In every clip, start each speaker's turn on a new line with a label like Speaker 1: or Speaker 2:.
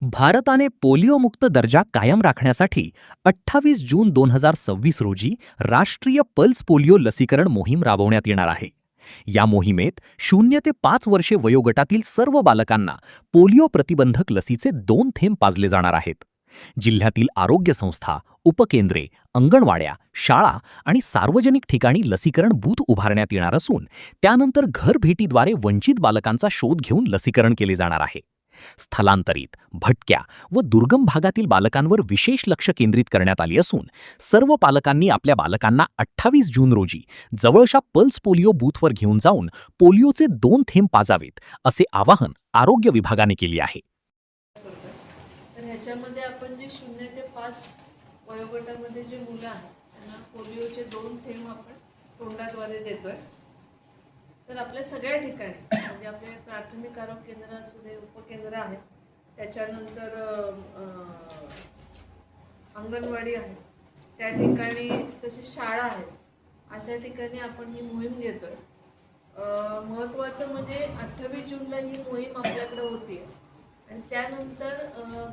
Speaker 1: भारताने पोलिओमुक्त दर्जा कायम राखण्यासाठी 28 जून 2026 रोजी राष्ट्रीय पल्स पोलिओ लसीकरण मोहीम राबवण्यात येणार आहे. या मोहिमेत 0 ते 5 वर्षे वयोगटातील सर्व बालकांना पोलिओ प्रतिबंधक लसीचे 2 थेंब पाजले जाणार आहेत. जिल्ह्यातील आरोग्य संस्था, उपकेंद्रे, अंगणवाड्या, शाळा आणि सार्वजनिक ठिकाणी लसीकरण बूथ उभारण्यात येणार असून त्यानंतर घरभेटीद्वारे वंचित बालकांचा शोध घेऊन लसीकरण केले जाणार आहे. स्थलांतरित, भटक्या व दुर्गम भागातील बालकांवर विशेष लक्ष केंद्रित करण्यात आली असून सर्व पालकांनी आपल्या बालकांना 28 जून रोजी जवळच्या पल्स पोलिओ बूथवर घेऊन जाऊन पोलिओचे 2 थेंब पाजावेत, असे आवाहन आरोग्य विभागाने केले आहे.
Speaker 2: तर ह्याच्यामध्ये आपण जे 0 ते 5 वयोगटामध्ये जे मुलं आहेत त्यांना पोलिओचे 2 थेंब आपण तोंडाद्वारे देतोय. तर आपल्या सगळ्या ठिकाणी म्हणजे आपले प्राथमिक आरोग्य केंद्र असू दे, उपकेंद्र आहेत, त्याच्यानंतर अंगणवाडी आहे, त्या ठिकाणी तशी शाळा आहेत, अशा ठिकाणी आपण ही मोहीम घेतोय. महत्त्वाचं म्हणजे 28 जूनला ही मोहीम आपल्याकडे होती आणि त्यानंतर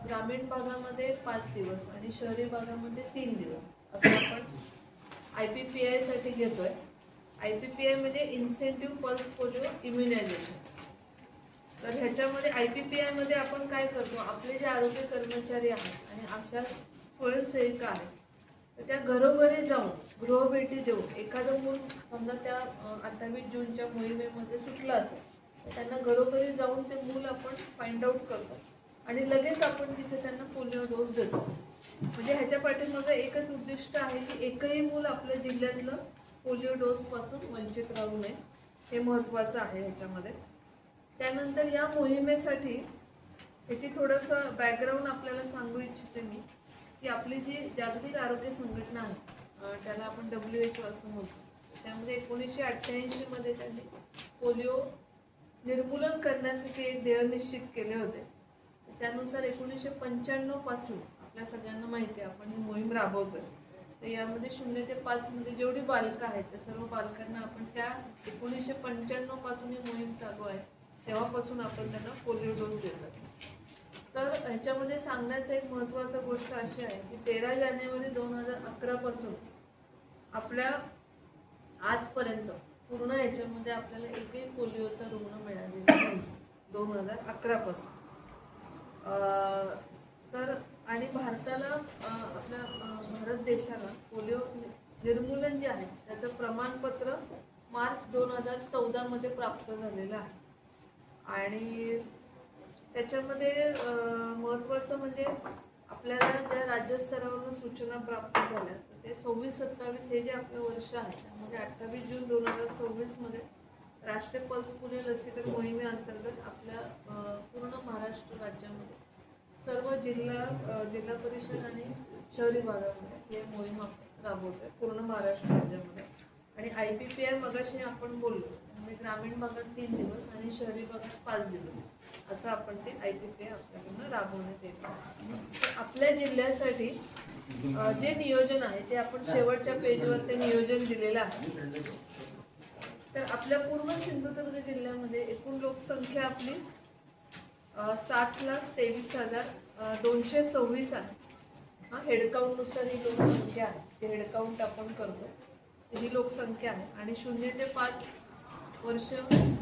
Speaker 2: ग्रामीण भागामध्ये 5 दिवस आणि शहरी भागामध्ये 3 दिवस असं आपण IPPI-साठी घेतोय. IPPI म्हणजे इन्सेंटिव्ह पल्स पोलिओ इम्युनायझेशन. तर ह्याच्यामध्ये IPPI-मध्ये आपण काय करतो, आपले जे आरोग्य कर्मचारी आहेत आणि अशा स्वयंसेविका आहेत तर त्या घरोघरी जाऊन गृहभेटी देऊन एखादं मूल समजा त्या 28 जूनच्या मोहिमेमध्ये सुटलं असेल तर त्यांना घरोघरी जाऊन ते मूल आपण फाइंड आउट करतो आणि लगेच आपण तिथे त्यांना पोलिओ डोस देतो. म्हणजे ह्याच्या पाठीमागे एकच उद्दिष्ट आहे की एकही मूल आपल्या जिल्ह्यातलं पोलिओ डोसपासून वंचित राहू नये, हे महत्त्वाचं आहे ह्याच्यामध्ये. त्यानंतर या मोहिमेसाठी ह्याची थोडंसं बॅकग्राऊंड आपल्याला सांगू इच्छिते मी की आपली जी जागतिक आरोग्य संघटना आहे त्याला आपण WHO असं म्हणतो. त्यामध्ये 1988मध्ये त्यांनी पोलिओ निर्मूलन करण्यासाठी एक ध्येय निश्चित केले होते. त्यानुसार 1995 पासून आपल्या सगळ्यांना माहिती आहे आपण ही मोहीम राबवतोय. तर यामध्ये 0 ते 5 मध्ये जेवढी बालकं आहेत त्या सर्व बालकांना आपण त्या 1995 पासून ही मोहीम चालू आहे तेव्हापासून आपण त्यांना पोलिओ डोस देतो. तर ह्याच्यामध्ये सांगण्याचं एक महत्त्वाची गोष्ट अशी आहे की 13 जानेवारी 2011 पासून आपल्या आजपर्यंत पूर्ण ह्याच्यामध्ये आपल्याला एकही पोलिओचा रुग्ण मिळालेला नाही 2011 पासून. तर आणि भारताला आपल्या भारत देशाला पोलिओ निर्मूलन जे आहे त्याचं प्रमाणपत्र मार्च 2014 मध्ये प्राप्त झालेलं आहे. आणि त्याच्यामध्ये महत्त्वाचं म्हणजे आपल्याला ज्या राज्यस्तरावरून सूचना प्राप्त झाल्या तर ते 26-27 हे जे आपलं वर्ष आहे त्यामध्ये 28 जून 2026 मध्ये राष्ट्रीय पल्स पोलिओ लसीकरण मोहिमेअंतर्गत आपल्या पूर्ण महाराष्ट्र राज्यामध्ये सर्व जिल्हा परिषद आणि शहरी भागामध्ये हे मोहीम आपण राबवतोय पूर्ण महाराष्ट्र राज्यामध्ये. आणि IPPI मगाशी आपण बोललो म्हणजे ग्रामीण भागात 3 दिवस आणि शहरी भागात 5 दिवस असं आपण ते IPPI आपल्याकडून राबवण्यात येतं. तर आपल्या जिल्ह्यासाठी जे नियोजन आहे ते आपण शेवटच्या पेजवर ते नियोजन दिलेलं आहे. तर आपल्या पूर्ण सिंधुदुर्ग जिल्ह्यामध्ये एकूण लोकसंख्या आपली 7,23,226 आहे. हा हेडकाउंटनुसार ही लोकसंख्या आहे, ते हेडकाउंट आपण करतो ही लोकसंख्या आहे. आणि 0 ते 5 वर्ष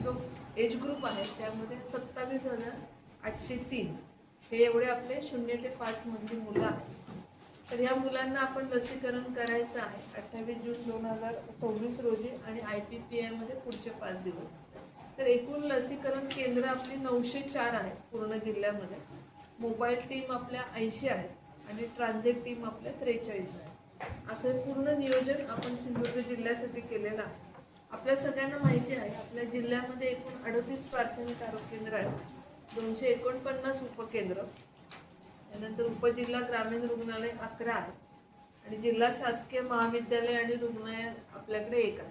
Speaker 2: जो एज ग्रुप आहे त्यामध्ये 27,803 हे एवढे आपले 0 ते 5 मधली मुलं आहेत. तर ह्या मुलांना आपण लसीकरण करायचं आहे 28 जून 2026 रोजी आणि IPPI-मध्ये पुढचे 5 दिवस. तर एकूण लसीकरण केंद्र आपली 904 आहेत पूर्ण जिल्ह्यामध्ये. मोबाईल टीम आपल्या 80 आहेत आणि ट्रान्झिट टीम आपल्या 43 आहे. असं पूर्ण नियोजन आपण सिंधुदुर्ग जिल्ह्यासाठी केलेलं आहे. आपल्या सगळ्यांना माहिती आहे आपल्या जिल्ह्यामध्ये एकूण 38 प्राथमिक आरोग्य केंद्र आहेत, 249 उपकेंद्र, त्यानंतर उपजिल्हा ग्रामीण रुग्णालय 11 आहेत आणि जिल्हा शासकीय महाविद्यालय आणि रुग्णालय आपल्याकडे 1 आहे.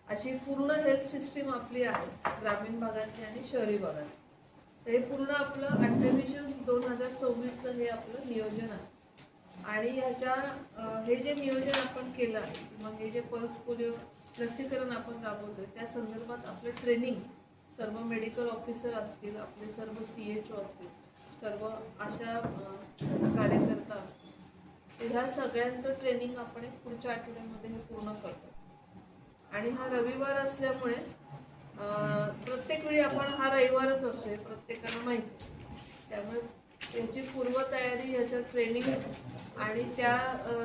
Speaker 2: अशी पूर्ण हेल्थ सिस्टीम आपली आहे ग्रामीण भागातली आणि शहरी भागात. तर हे पूर्ण आपलं 28 जून 2026 हे आपलं नियोजन आहे. आणि ह्याच्या हे जे नियोजन आपण केलं आहे मग हे जे पल्स पोलिओ लसीकरण आपण राबवतोय त्या संदर्भात आपलं ट्रेनिंग सर्व मेडिकल ऑफिसर असतील, आपले सर्व CHO असतील सर्व आशा कार्यकर्ता असतात. तर ह्या सगळ्यांचं ट्रेनिंग आपण एक पुढच्या आठवड्यामध्ये हे पूर्ण करतो. आणि हा रविवार असल्यामुळे प्रत्येक वेळी आपण हा रविवारच असतो हे प्रत्येकाला माहिती. त्यामुळे याची पूर्वतयारी, याचं ट्रेनिंग आणि त्या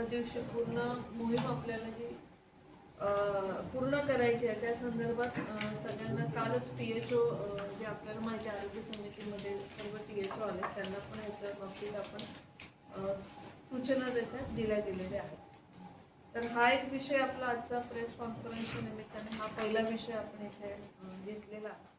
Speaker 2: दिवशी पूर्ण मोहीम आपल्याला जी पूर्ण करायची आहे त्या संदर्भात सगळ्यांना कालच THO जे आपल्याला माहिती आहे आरोग्य समितीमध्ये सर्व THO आले, त्यांना पण याच्या बाबतीत आपण सूचना तशा दिल्या गेलेल्या आहेत. तर हा एक विषय आपला आजचा प्रेस कॉन्फरन्सच्या निमित्ताने हा पहिला विषय आपण इथे घेतलेला आहे.